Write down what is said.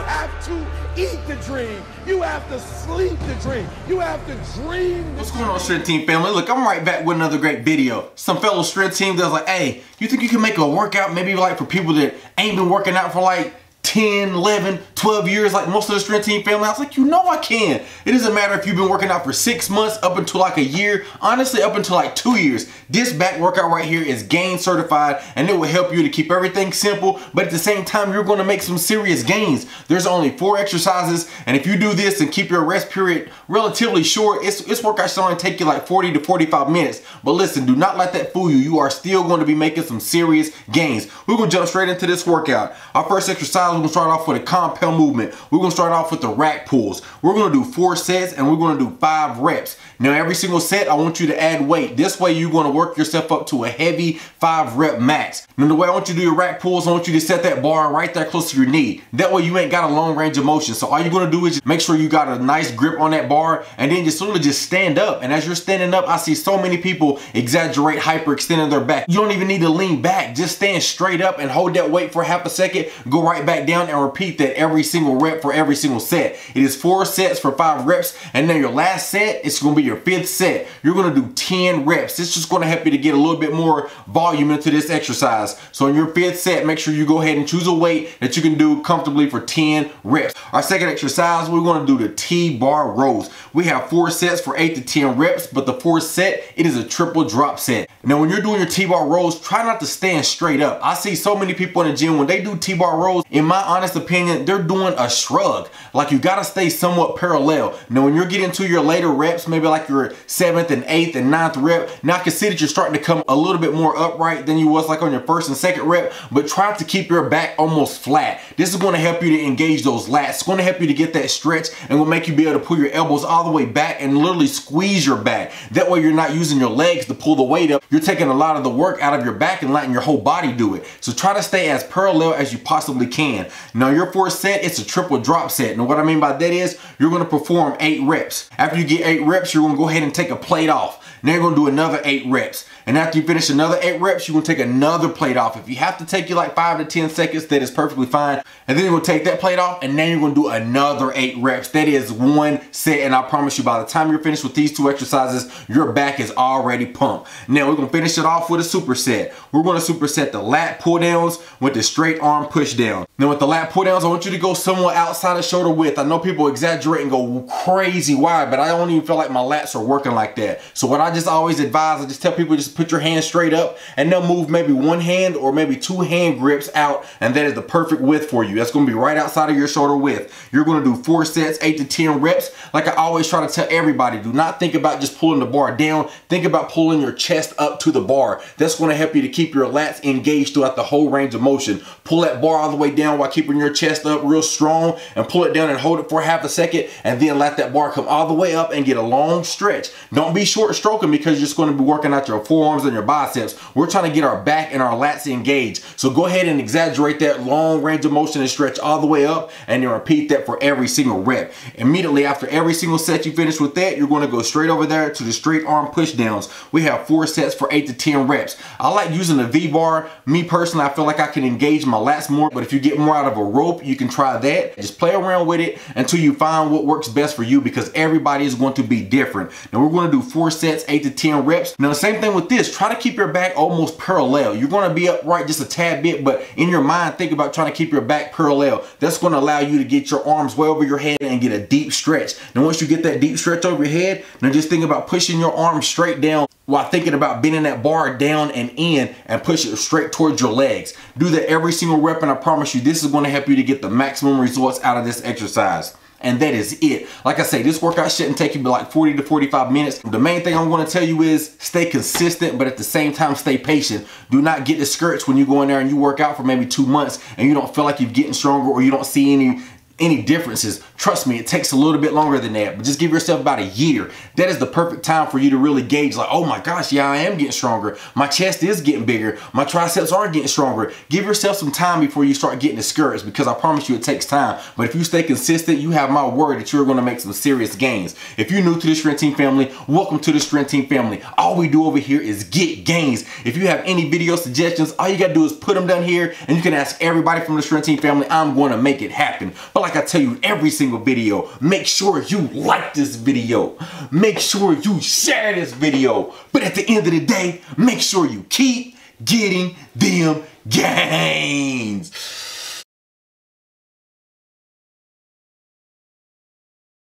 have to eat the dream. You have to sleep the dream. You have to dream. What's going on, Strength Team family? Look, I'm right back with another great video. Some fellow Strength Team that's like, hey, you think you can make a workout maybe like for people that ain't been working out for like 10, 11, 12 years like most of the Strength Team family? I was like, you know I can. It doesn't matter if you've been working out for 6 months up until like a year, honestly up until like 2 years. This back workout right here is GAIN certified and it will help you to keep everything simple, but at the same time you're going to make some serious gains. There's only 4 exercises, and if you do this and keep your rest period relatively short, this workout should only take you like 40 to 45 minutes. But listen, do not let that fool you. You are still going to be making some serious gains. We're going to jump straight into this workout. Our first exercise, we're going to start off with a compound movement. We're going to start off with the rack pulls. We're going to do 4 sets and we're going to do 5 reps. Now every single set I want you to add weight. This way you're going to work yourself up to a heavy 5 rep max. Now the way I want you to do your rack pulls, I want you to set that bar right there close to your knee. That way you ain't got a long range of motion. So all you're going to do is just make sure you got a nice grip on that bar and then just sort of just stand up. And as you're standing up, I see so many people exaggerate hyperextending their back. You don't even need to lean back. Just stand straight up and hold that weight for half a second. Go right back down and repeat that every single rep for every single set. It is 4 sets for 5 reps. And then your last set, it's going to be your 5th set. You're going to do 10 reps. It's just going to help you to get a little bit more volume into this exercise. So in your 5th set, make sure you go ahead and choose a weight that you can do comfortably for 10 reps. Our second exercise, we're going to do the T-bar rows. We have 4 sets for 8 to 10 reps, but the 4th set, it is a triple drop set. Now when you're doing your T-bar rows, try not to stand straight up. I see so many people in the gym, when they do T-bar rows, in my honest opinion, they're doing a shrug. Like you gotta stay somewhat parallel. Now when you're getting to your later reps, maybe like your 7th and 8th and 9th rep, now I can see that you're starting to come a little bit more upright than you was like on your 1st and 2nd rep, but try to keep your back almost flat. This is gonna help you to engage those lats. It's gonna help you to get that stretch and will make you be able to pull your elbows all the way back and literally squeeze your back. That way you're not using your legs to pull the weight up. You're taking a lot of the work out of your back and letting your whole body do it. So try to stay as parallel as you possibly can. Now your 4th set, it's a triple drop set. Now what I mean by that is you're gonna perform 8 reps. After you get 8 reps, you're gonna go ahead and take a plate off. Now you're gonna do another 8 reps. And after you finish another 8 reps, you're gonna take another plate off. If you have to take you like 5 to 10 seconds, that is perfectly fine. And then you're gonna take that plate off and then you're gonna do another 8 reps. That is 1 set, and I promise you by the time you're finished with these 2 exercises, your back is already pumped. Now we're gonna finish it off with a superset. We're gonna superset the lat pull downs with the straight arm push down. Now with the lat pull downs, I want you to go somewhat outside of shoulder width. I know people exaggerate and go crazy wide, but I don't even feel like my lats are working like that. So what I just always advise, I just tell people just put your hands straight up and they'll move maybe 1 hand or maybe 2 hand grips out, and that is the perfect width for you. That's gonna be right outside of your shoulder width. You're gonna do 4 sets, 8 to 10 reps. Like I always try to tell everybody, do not think about just pulling the bar down. Think about pulling your chest up to the bar. That's gonna help you to keep your lats engaged throughout the whole range of motion. Pull that bar all the way down while keeping your chest up real strong, and pull it down and hold it for half a second, and then let that bar come all the way up and get a long stretch. Don't be short stroking because you're just gonna be working out your forearms and your biceps. We're trying to get our back and our lats engaged. So go ahead and exaggerate that long range of motion and stretch all the way up, and then repeat that for every single rep. Immediately after every single set you finish with that, you're gonna go straight over there to the straight arm push downs. We have 4 sets for 8 to 10 reps. I like using the V-bar. Me personally, I feel like I can engage my lats more, but if you get more out of a rope, you can try that. Just play around with it until you find what works best for you, because everybody is going to be different. Now we're gonna do 4 sets, 8 to 10 reps. Now the same thing with this, try to keep your back almost parallel. You're gonna be upright just a tad bit, but in your mind, think about trying to keep your back parallel. That's gonna allow you to get your arms way over your head and get a deep stretch. Now once you get that deep stretch over your head, now just think about pushing your arms straight down while thinking about bending that bar down and in and push it straight towards your legs. Do that every single rep, and I promise you this is gonna help you to get the maximum results out of this exercise. And that is it. Like I say, this workout shouldn't take you but like 40 to 45 minutes. The main thing I'm gonna tell you is stay consistent, but at the same time, stay patient. Do not get discouraged when you go in there and you work out for maybe 2 months and you don't feel like you're getting stronger, or you don't see any differences. Trust me, it takes a little bit longer than that, but just give yourself about a year. That is the perfect time for you to really gauge, like, oh my gosh, yeah, I am getting stronger. My chest is getting bigger. My triceps are getting stronger. Give yourself some time before you start getting discouraged, because I promise you it takes time. But if you stay consistent, you have my word that you're gonna make some serious gains. If you're new to the Strength Team family, welcome to the Strength Team family. All we do over here is get gains. If you have any video suggestions, all you gotta do is put them down here and you can ask everybody from the Strength Team family. I'm gonna make it happen. But like I tell you in every single video, make sure you like this video. Make sure you share this video. But at the end of the day, make sure you keep getting them gains.